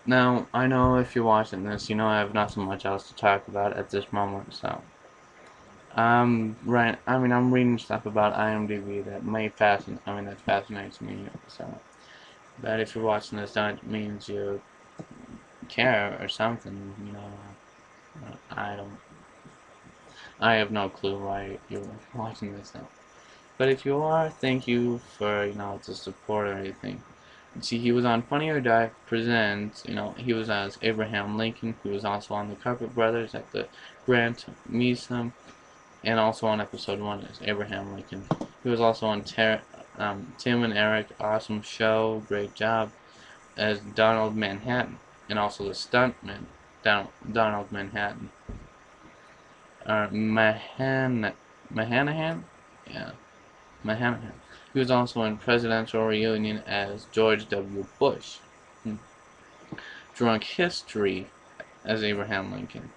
Now, I know if you're watching this, you know I have not so much else to talk about at this moment, so. Right, I'm reading stuff about IMDB that that fascinates me, so. But if you're watching this, that means you care or something, I don't, I have no clue why you're watching this now. But if you are, thank you for, the support or anything. See, he was on Funny or Die Presents, he was as Abraham Lincoln. He was also on the Carpet Brothers at the Grant Museum, and also on episode 1 as Abraham Lincoln. He was also on Tim and Eric, Awesome Show, Great Job, as Donald Manhattan, and also the stuntman, Donald Manhattan. Mahanahan? Yeah, Mahanahan. He was also in Presidential Reunion as George W. Bush. Drunk History as Abraham Lincoln.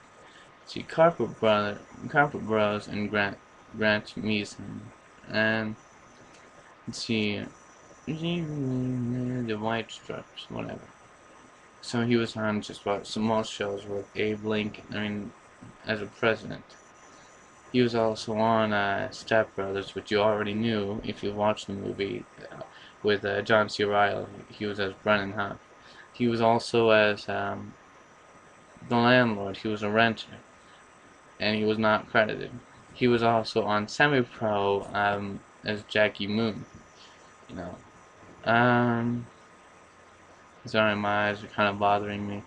See Carpet Bros, and Grant Meeson. And let's see, the White Stripes, whatever. So he was on just about some most shows with Abe Lincoln. As a president. He was also on Step Brothers, which you already knew if you watched the movie with John C. Reilly. He was as Brennan Hunt. He was also as the landlord. He was a renter, and he was not credited. He was also on Semi-Pro as Jackie Moon. You know. Um, Sorry, my eyes are kind of bothering me.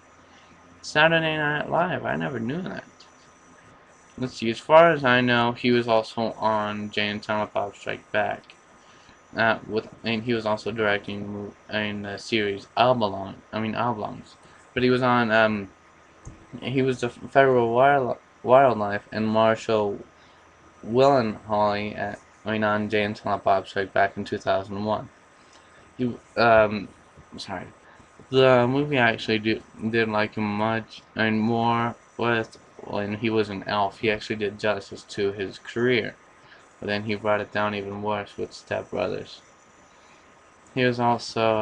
Saturday Night Live. I never knew that. Let's see. As far as I know, he was also on Jay and Silent Bob Strike Back. And he was also directing in the series Oblongs. But he was on he was the federal wildlife and Marshall Willenholly on Jay and Silent Bob Strike Back in 2001. He sorry. The movie I actually didn't like him much, and more with when he was an elf. He actually did justice to his career, but then he brought it down even worse with Step Brothers. He was also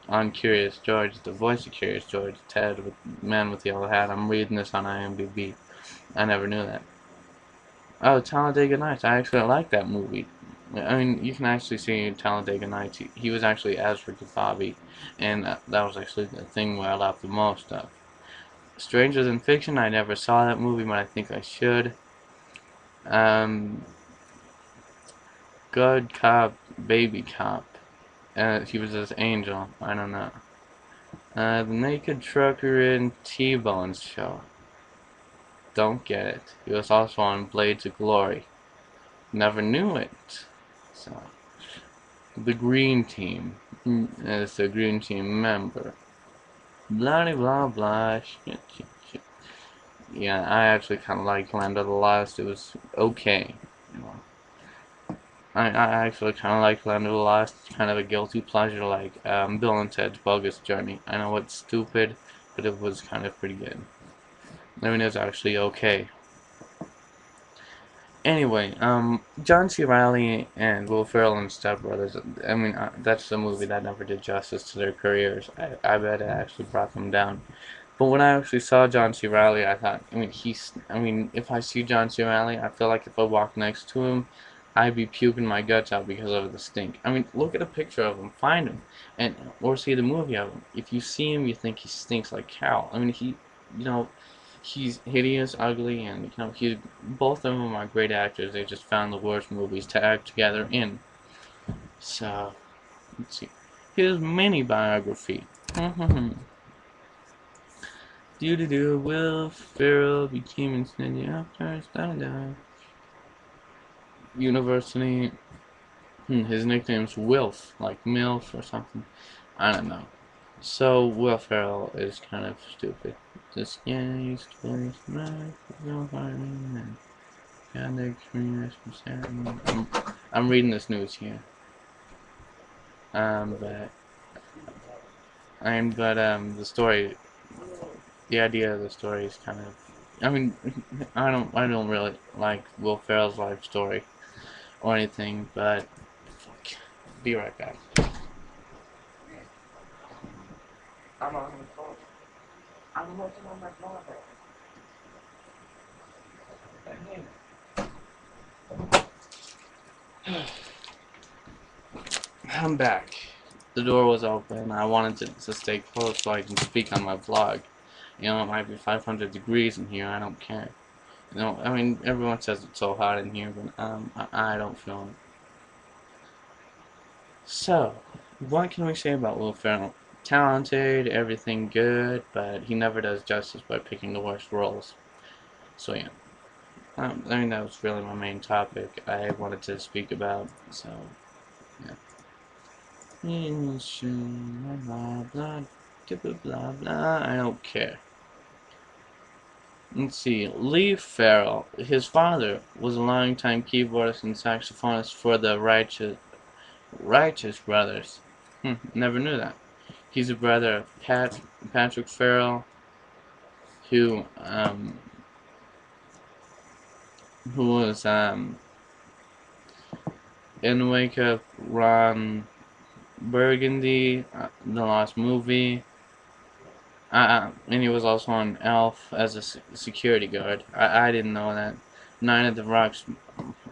on Curious George, the voice of Curious George, Ted, with Man with the Yellow Hat. I'm reading this on IMDb. I never knew that. Oh, Talladega Nights. I actually like that movie. You can actually see Talladega Nights. He was actually Ezra Bobby, and that was actually the thing where I laughed the most of. Strangers in Fiction. I never saw that movie, but I think I should. Um, Good Cop, Baby Cop. He was this angel. I don't know. The Naked Trucker in T-Bone's show. Don't get it. He was also on Blades of Glory. Never knew it. So, the Green Team is the Green Team member. Blah blah blah. Shit, shit, shit. Yeah, I actually kind of like Land of the Lost. It was okay. You know. I actually kind of like Land of the Lost. It's kind of a guilty pleasure, like Bill and Ted's Bogus Journey. I know it's stupid, but it was kind of pretty good. It was actually okay. Anyway, John C. Reilly and Will Ferrell and Step Brothers. That's a movie that never did justice to their careers. I bet it actually brought them down. But when I actually saw John C. Reilly, I thought, if I see John C. Reilly, I feel like if I walked next to him, I'd be puking my guts out because of the stink. Look at a picture of him, find him, or see the movie of him. If you see him, you think he stinks like cow. You know, he's hideous, ugly, and both of them are great actors. They just found the worst movies to act together in. So, let's see. His mini biography. Will Ferrell became incendiary after starting university. His nickname's Wilf, like MILF or something. I don't know. So Will Ferrell is kind of stupid. This guy used to play I'm reading this news here. But the story, the idea of the story is kind of. I don't really like Will Ferrell's life story or anything, but be right back. I'm on the phone. I'm working on my blogger. I'm back. The door was open. I wanted to stay close so I can speak on my vlog. You know, it might be 500 degrees in here. I don't care. You know, I mean, everyone says it's so hot in here, but I don't feel it. So, what can we say about Will Ferrell? Talented, everything good, but he never does justice by picking the worst roles. So yeah, I mean that was really my main topic I wanted to speak about. So yeah. Blah blah blah blah. I don't care. Let's see. Lee Ferrell, his father was a longtime keyboardist and saxophonist for the Righteous Brothers. Never knew that. He's a brother of Patrick Ferrell, who was in the wake of Ron Burgundy, the last movie. And he was also on Elf as a security guard. I didn't know that. Night at the Rocks,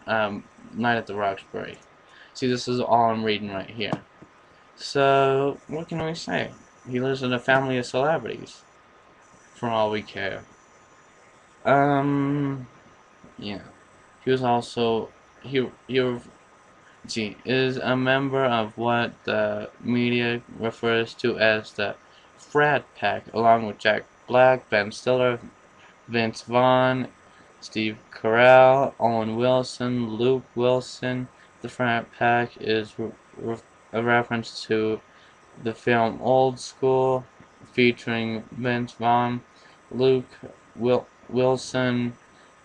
Night at the Roxbury. See, this is all I'm reading right here. So, what can we say? He lives in a family of celebrities, for all we care. Yeah. He was also is a member of what the media refers to as the frat pack, along with Jack Black, Ben Stiller, Vince Vaughn, Steve Carell, Owen Wilson, Luke Wilson. The frat pack is a reference to the film Old School, featuring Vince Vaughn, Luke Wilson,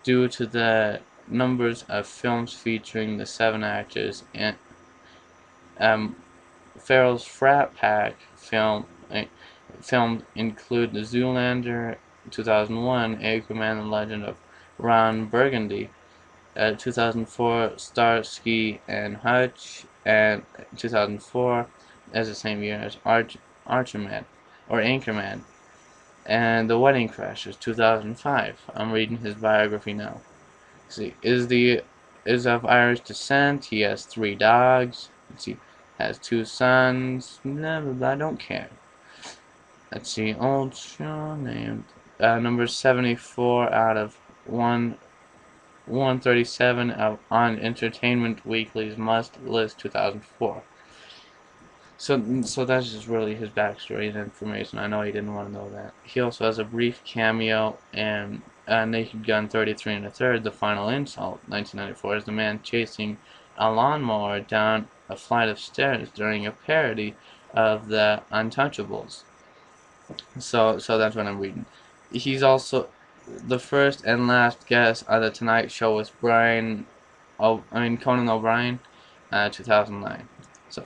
due to the numbers of films featuring the 7 actors, and Ferrell's frat pack filmed include The Zoolander 2001, Aquaman and Legend of Ron Burgundy, 2004 Starsky and Hutch, and 2004 as the same year as Archerman or Anchorman, and The Wedding Crashers 2005. I'm reading his biography now. See, is of Irish descent. He has 3 dogs. Let's see, has 2 sons. Blah blah blah. I don't care. Let's see, old show named number 74 out of 137 on Entertainment Weekly's Must List 2004. So that's just really his backstory and information. I know he didn't want to know that. He also has a brief cameo in Naked Gun 33 and a Third, The Final Insult, 1994, as the man chasing a lawnmower down a flight of stairs during a parody of the Untouchables. So that's what I'm reading. He's also the first and last guest on the Tonight Show with Conan O'Brien, 2009. So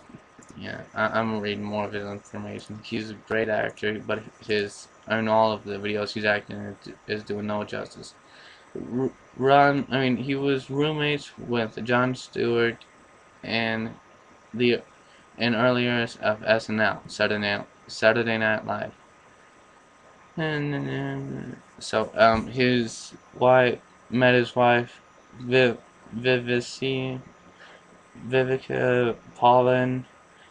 yeah, I'm reading more of his information. He's a great actor, but all of the videos he's acting in is doing no justice. He was roommates with Jon Stewart and the in early years of SNL, Saturday Night Live. And so his wife met his wife Vivica Paulin,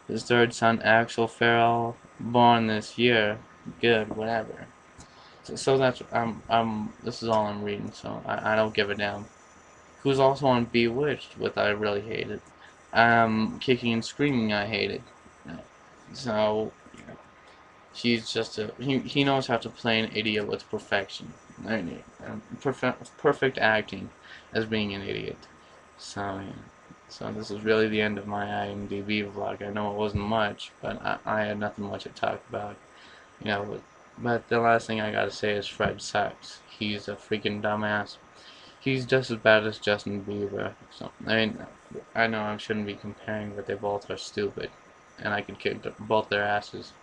his third son Axel Ferrell, born this year. Good, whatever. So that's this is all I'm reading, so I don't give a damn. Who's also on Bewitched, which I really hated. Kicking and Screaming, I hated. So he's just he knows how to play an idiot with perfection. Perfect acting as being an idiot. So yeah. So this is really the end of my IMDB vlog. I know it wasn't much, but I had nothing much to talk about. You know, but the last thing I gotta say is Fred sucks. He's a freaking dumbass. He's just as bad as Justin Bieber. So I know I shouldn't be comparing, but they both are stupid, and I could kick both their asses.